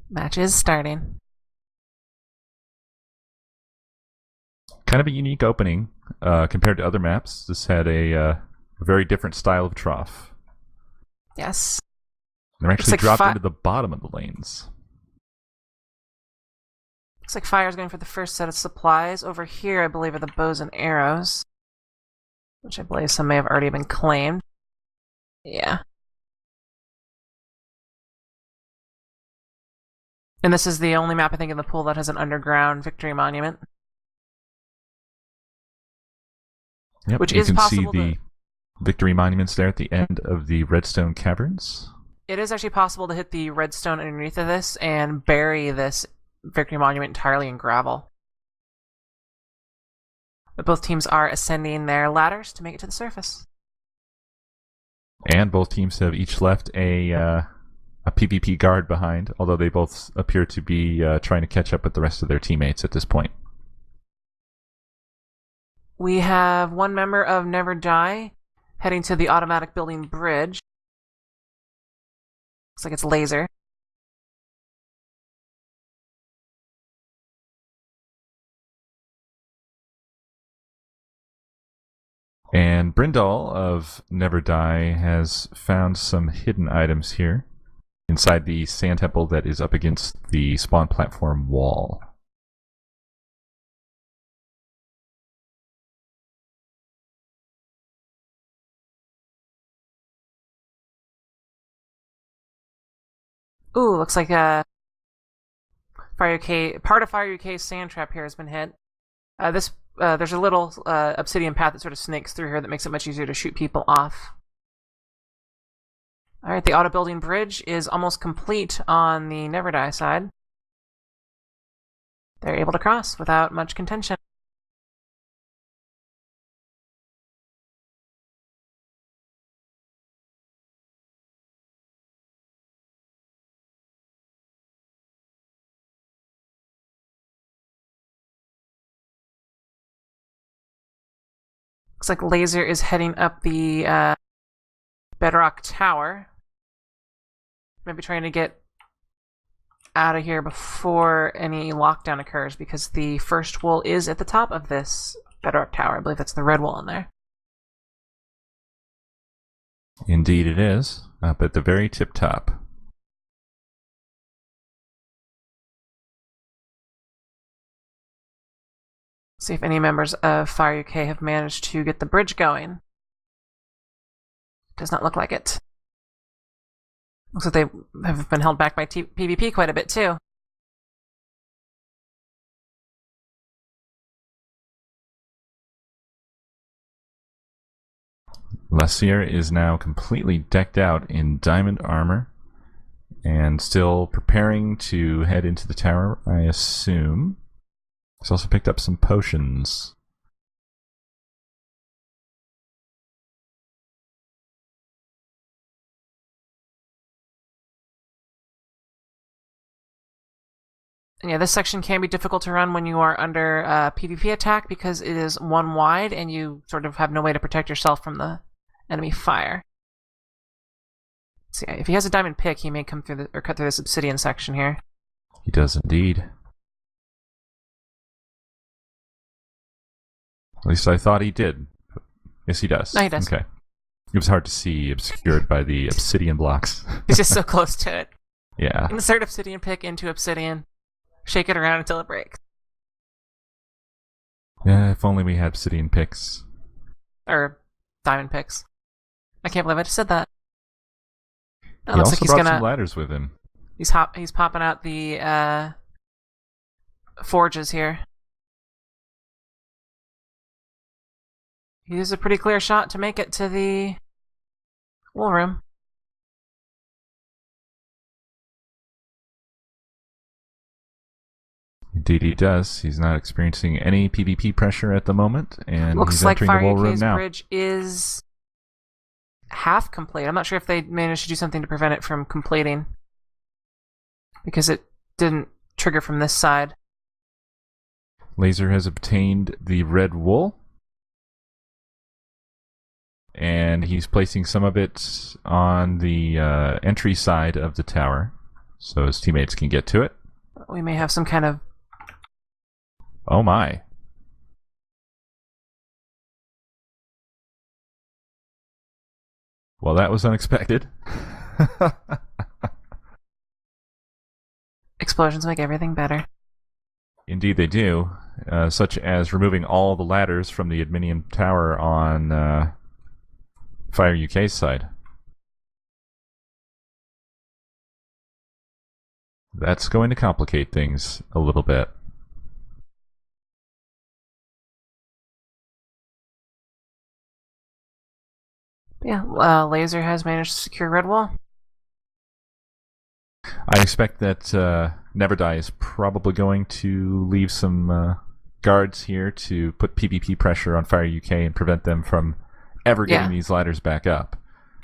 Match is starting. Kind of a unique opening compared to other maps. This had a very different style of trough. Yes. They're actually dropped into the bottom of the lanes. Looks like Fire's going for the first set of supplies. Over here, I believe, are the bows and arrows, which I believe some may have already been claimed. Yeah. And this is the only map, I think, in the pool that has an underground victory monument. Yep, which you is can possible see the victory monuments there at the end of the redstone caverns. It is actually possible to hit the redstone underneath of this and bury this victory monument entirely in gravel. But both teams are ascending their ladders to make it to the surface. And both teams have each left a PvP guard behind, although they both appear to be trying to catch up with the rest of their teammates at this point. We have one member of Neverdie heading to the automatic building bridge. Looks like it's Laser. And Brindal of Neverdie has found some hidden items here inside the sand temple that is up against the spawn platform wall. Ooh, looks like FyreUK, part of FyreUK's sand trap here has been hit. There's a little obsidian path that sort of snakes through here that makes it much easier to shoot people off. Alright, the auto building bridge is almost complete on the Neverdie side. They're able to cross without much contention. Looks like Laser is heading up the bedrock tower. Maybe trying to get out of here before any lockdown occurs, because the first wool is at the top of this bedrock tower. I believe that's the red wool in there. Indeed it is, up at the very tip top. See if any members of FyreUK have managed to get the bridge going. Does not look like it. Looks like they have been held back by PvP quite a bit too. Lassier is now completely decked out in diamond armor and still preparing to head into the tower, I assume. He's also picked up some potions. And yeah, this section can be difficult to run when you are under PvP attack because it is one wide and you sort of have no way to protect yourself from the enemy fire. So yeah, if he has a diamond pick, he may come through or cut through this obsidian section here. He does indeed. At least I thought he did. Yes, he does. No, he does. Okay. It was hard to see, obscured by the obsidian blocks. He's just so close to it. Yeah. Insert obsidian pick into obsidian. Shake it around until it breaks. Yeah, if only we had obsidian picks. Or diamond picks. I can't believe I just said that. He also brought some ladders with him. He's popping out the forges here. He used a pretty clear shot to make it to the wool room. Indeed he does. He's not experiencing any PvP pressure at the moment, and Looks he's like entering the wool room FyreUK's now. bridge is half complete. I'm not sure if they managed to do something to prevent it from completing, because it didn't trigger from this side. Laser has obtained the red wool, and he's placing some of it on the entry side of the tower. so his teammates can get to it. We may have some kind of... Oh my. Well, that was unexpected. Explosions make everything better. Indeed they do, such as removing all the ladders from the Adminium Tower on FyreUK's side. That's going to complicate things a little bit. Yeah, Laser has managed to secure Red Wall. I expect that Neverdie is probably going to leave some guards here to put PvP pressure on FyreUK and prevent them from ever getting these ladders back up.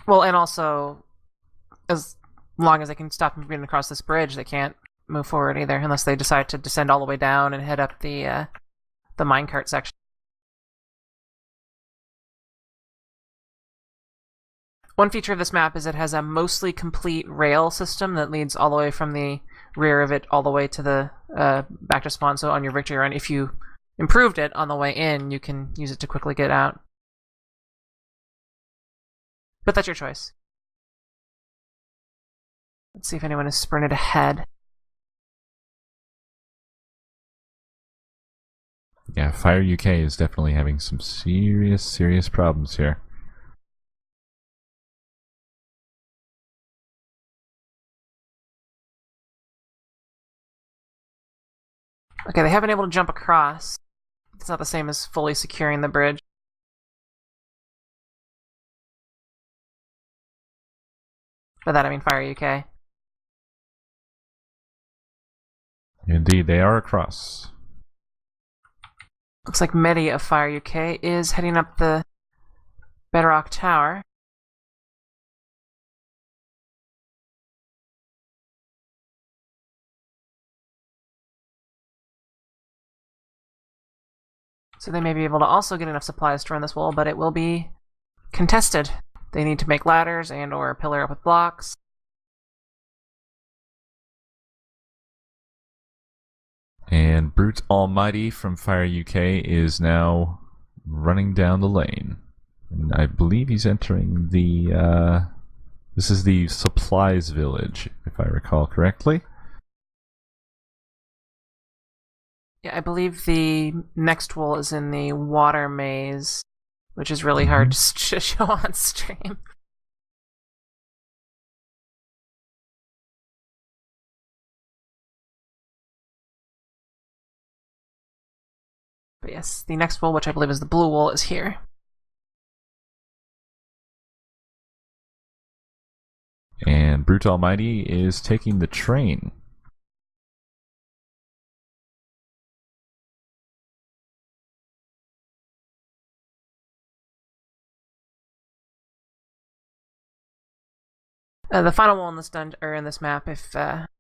Well, and also, as long as they can stop moving across this bridge, they can't move forward either, unless they decide to descend all the way down and head up the minecart section. One feature of this map is it has a mostly complete rail system that leads all the way from the rear of it all the way to the back to spawn. So on your victory run, if you improved it on the way in, you can use it to quickly get out. But that's your choice. Let's see if anyone has sprinted ahead. Yeah, FyreUK is definitely having some serious problems here. Okay, they haven't been able to jump across. It's not the same as fully securing the bridge. By that I mean FyreUK. Indeed, they are across. Looks like Neverdie of FyreUK is heading up the Bedrock Tower. So they may be able to also get enough supplies to run this wall, but it will be contested. They need to make ladders and or pillar up with blocks. And Brute Almighty from FyreUK is now running down the lane. And I believe he's entering the... this is the supplies village, if I recall correctly. Yeah, I believe the next wall is in the water maze, which is really hard to show on stream. But yes, the next wall, which I believe is the blue wall, is here. And Brute Almighty is taking the train. The final wall in this or in this map, if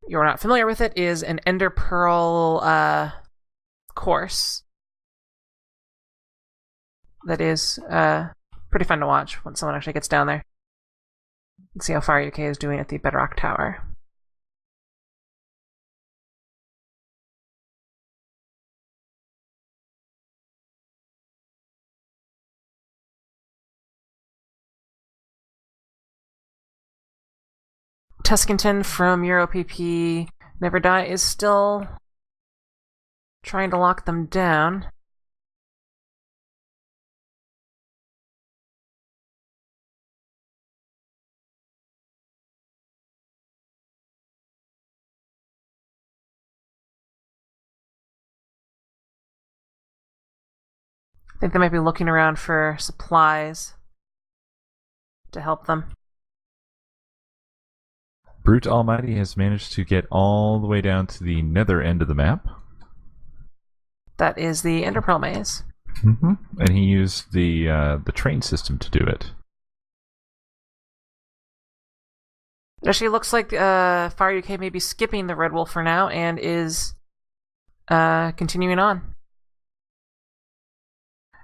you're not familiar with it, is an Ender Pearl course. That is pretty fun to watch when someone actually gets down there. Let's see how FyreUK is doing at the Bedrock Tower. Tuskenton from EuroPP Neverdie is still trying to lock them down. I think they might be looking around for supplies to help them. Brute Almighty has managed to get all the way down to the nether end of the map. That is the Ender Pearl maze. And he used the train system to do it. It actually looks like FyreUK may be skipping the Red Wolf for now and is continuing on.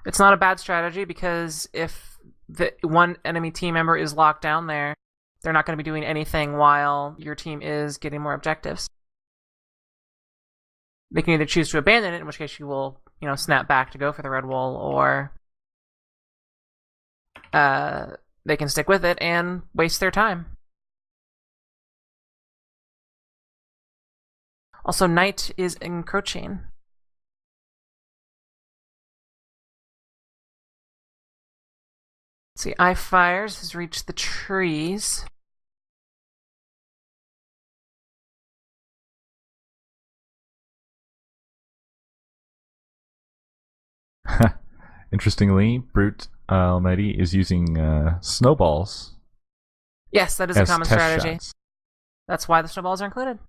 It's not a bad strategy because if the one enemy team member is locked down there, they're not going to be doing anything while your team is getting more objectives. They can either choose to abandon it, in which case you will, snap back to go for the red wool, or they can stick with it and waste their time. Also, night is encroaching. Let's see, Fires has reached the trees. Interestingly, Brute Almighty is using snowballs. Yes, that is a common strategy. Shots. That's why the snowballs are included.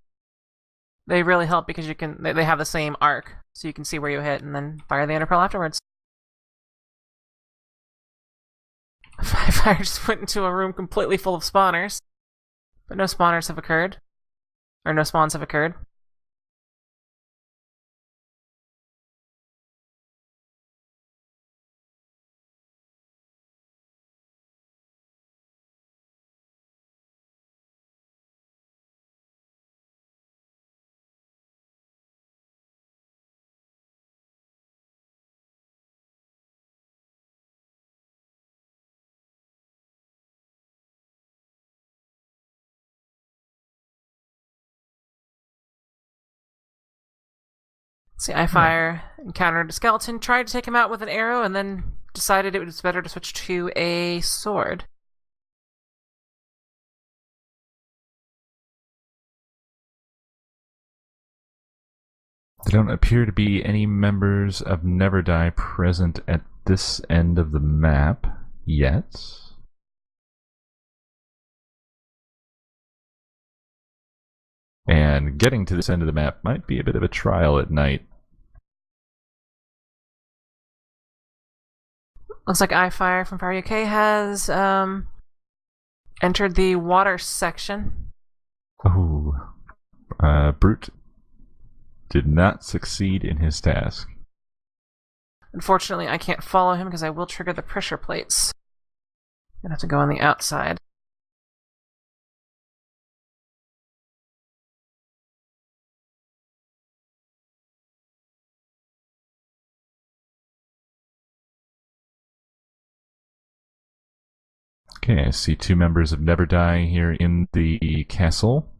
They really help because they have the same arc, so you can see where you hit and then fire the Enderpearl afterwards. Fire just went into a room completely full of spawners, but no spawners have occurred, or no spawns have occurred. See, Fire encountered a skeleton, tried to take him out with an arrow, and then decided it was better to switch to a sword. There don't appear to be any members of Neverdie present at this end of the map yet. And getting to this end of the map might be a bit of a trial at night. Looks like Fire from FyreUK has entered the water section. Oh, Brute did not succeed in his task. Unfortunately, I can't follow him because I will trigger the pressure plates. I'm gonna have to go on the outside. Okay, I see two members of Neverdie here in the castle.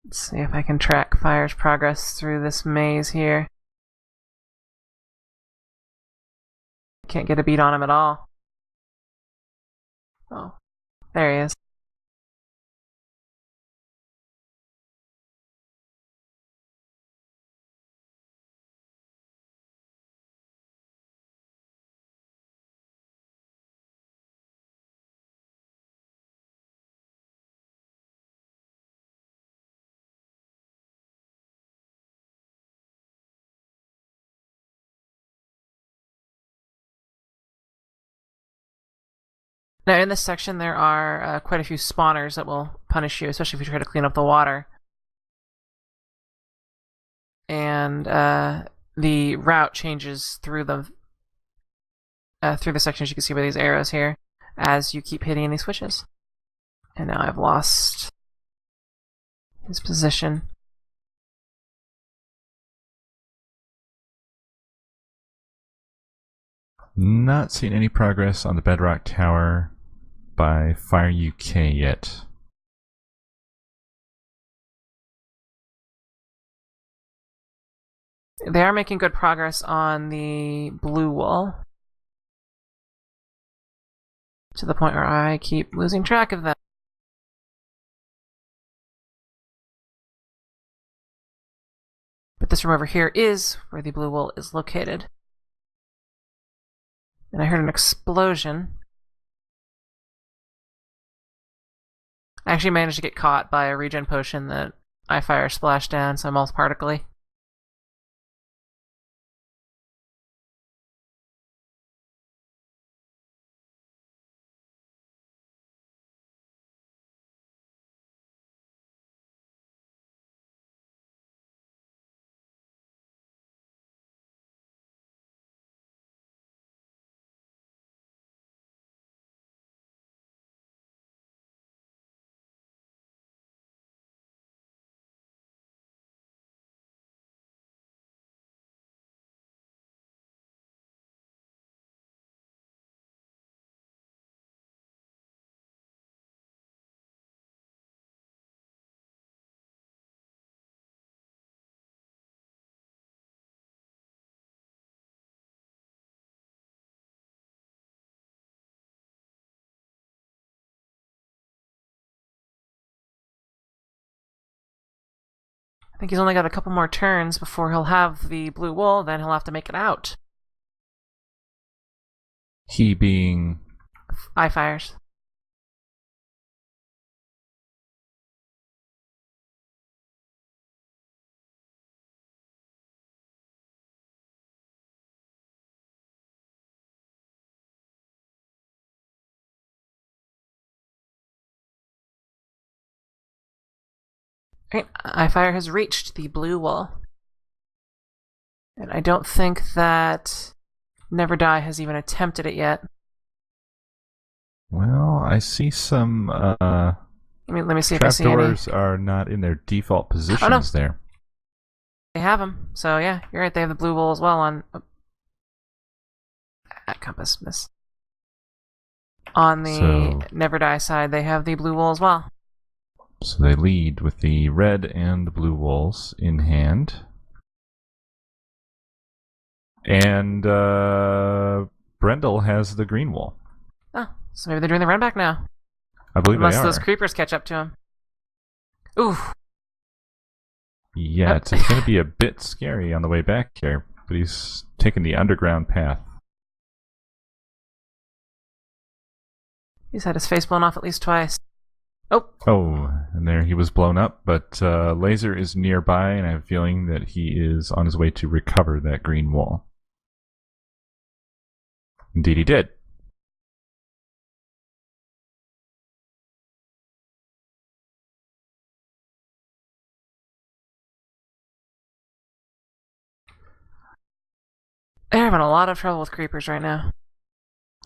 Let's see if I can track Fire's progress through this maze here. Can't get a beat on him at all. Oh, there he is. Now, in this section, there are quite a few spawners that will punish you, especially if you try to clean up the water. And the route changes through the sections. You can see by these arrows here as you keep hitting these switches. And now I've lost his position. Not seeing any progress on the bedrock tower by FyreUK yet. They are making good progress on the blue wall, to the point where I keep losing track of them. But this room over here is where the blue wall is located. And I heard an explosion. I actually managed to get caught by a regen potion that Fire splashed down, so I'm all particly. I think he's only got a couple more turns before he'll have the blue wool, then he'll have to make it out. He being... iFires. Right, iFire has reached the blue wall. And I don't think that Neverdie has even attempted it yet. Well, I see some Let me see if I see any. trapdoors are not in their default positions there. They have them. So yeah, you're right. They have the blue wool as well on... At compass, miss. On the Neverdie side, they have the blue wool as well. So they lead with the red and the blue wools in hand. And Brendel has the green wool. Oh, so maybe they're doing the run back now. I believe Unless they are. those creepers catch up to him. Ooh. Yeah, it's going to be a bit scary on the way back here, but he's taking the underground path. He's had his face blown off at least twice. Oh, and there he was blown up, but Laser is nearby, and I have a feeling that he is on his way to recover that green wall. Indeed he did. They're having a lot of trouble with creepers right now.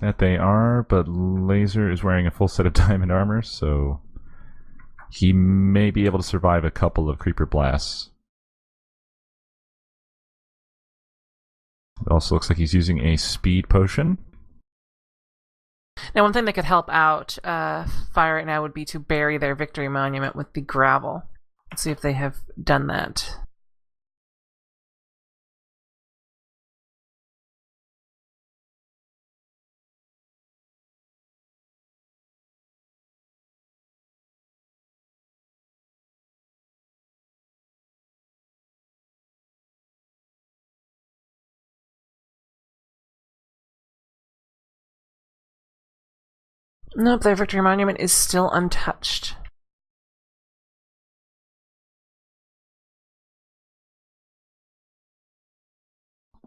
That they are, but Laser is wearing a full set of diamond armor, so he may be able to survive a couple of creeper blasts. It also looks like he's using a speed potion. Now, one thing that could help out Fire right now would be to bury their victory monument with the gravel. Let's see if they have done that. Nope, their victory monument is still untouched.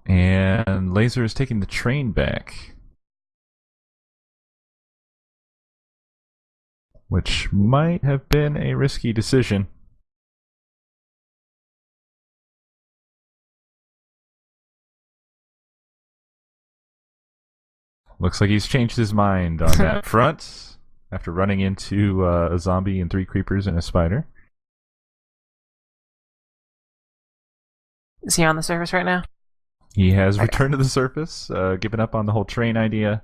And Laser is taking the train back, which might have been a risky decision. Looks like he's changed his mind on that front after running into a zombie and 3 creepers and a spider. Is he on the surface right now? He has returned to the surface, given up on the whole train idea,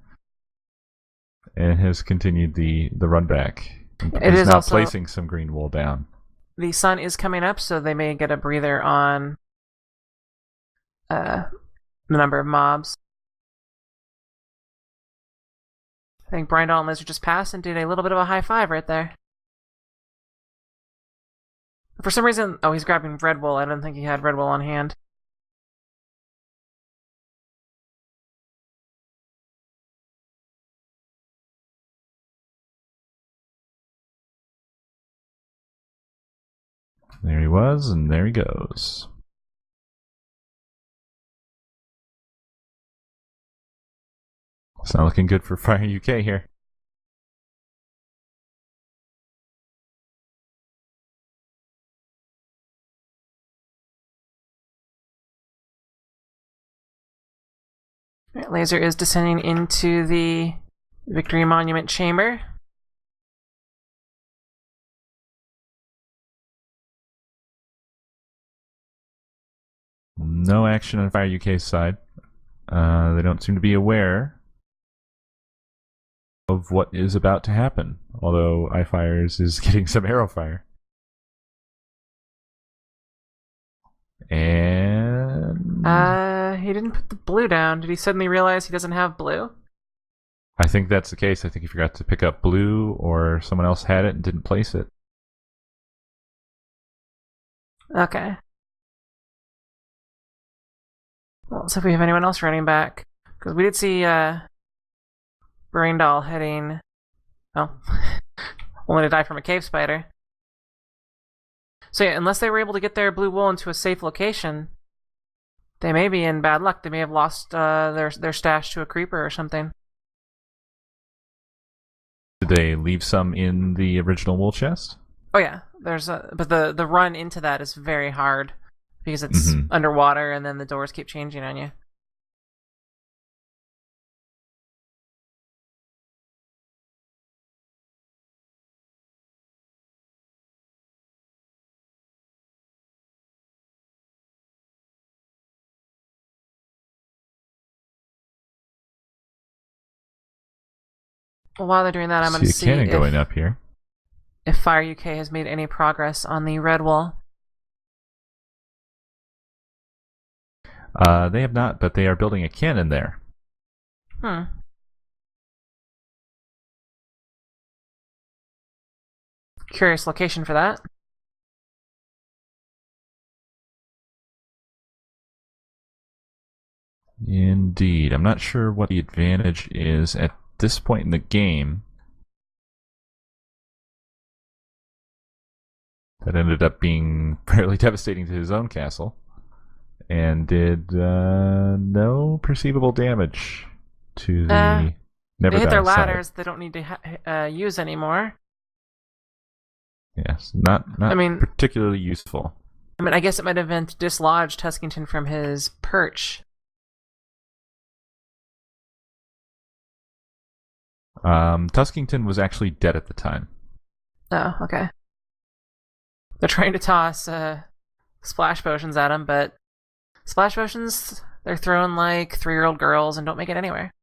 and has continued the run back. He's now also placing some green wool down. The sun is coming up, so they may get a breather on the number of mobs. I think Brian and Lizard just passed and did a little bit of a high five right there. For some reason, oh, he's grabbing red wool. I don't think he had red wool on hand. There he was, and there he goes. It's not looking good for FyreUK here. Right, Laser is descending into the Victory Monument chamber. No action on FyreUK's side. They don't seem to be aware of what is about to happen, although iFires is getting some arrow fire. And he didn't put the blue down. Did he suddenly realize he doesn't have blue? I think that's the case. I think he forgot to pick up blue, or someone else had it and didn't place it. Okay. Well, let's see if we have anyone else running back. Because we did see Braindal heading... Oh. Only to die from a cave spider. So yeah, unless they were able to get their blue wool into a safe location, they may be in bad luck. They may have lost their stash to a creeper or something. Did they leave some in the original wool chest? Oh yeah, but the run into that is very hard because it's underwater and then the doors keep changing on you. Well, while they're doing that, I'm going to see a cannon going up here. If FyreUK has made any progress on the red wall. They have not, but they are building a cannon there. Curious location for that. Indeed. I'm not sure what the advantage is at this point in the game. That ended up being fairly devastating to his own castle. And did no perceivable damage to the Neverdie side. They hit their ladders they don't need to use anymore. Yes, not particularly useful. I mean, I guess it might have been to dislodge Tuskington from his perch. Tuskington was actually dead at the time. Oh, okay. They're trying to toss splash potions at him, but splash potions, they're thrown like 3-year-old girls and don't make it anywhere.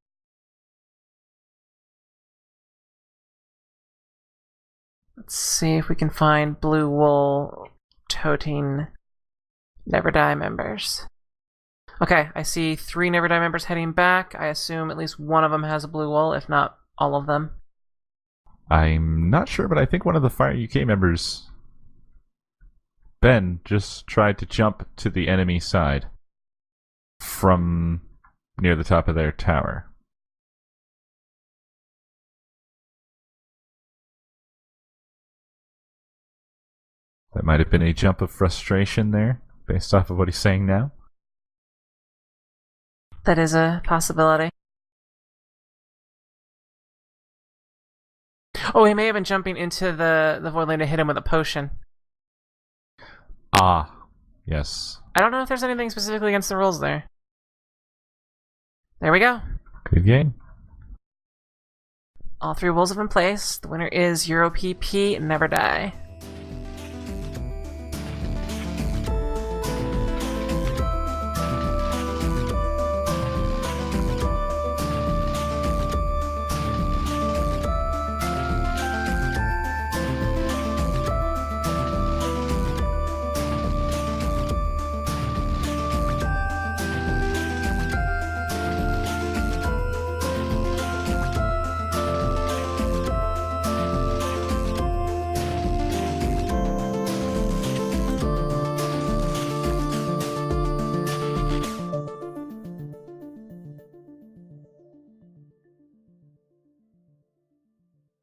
Let's see if we can find blue wool toting Neverdie members. Okay, I see 3 Neverdie members heading back. I assume at least one of them has a blue wool, if not all of them. I'm not sure, but I think one of the FyreUK members, Ben, just tried to jump to the enemy side from near the top of their tower. That might have been a jump of frustration there, based off of what he's saying now. That is a possibility. Oh, he may have been jumping into the void lane to hit him with a potion. Ah, yes. I don't know if there's anything specifically against the rules there. There we go. Good game. All 3 wolves have been placed. The winner is EuroPP Neverdie.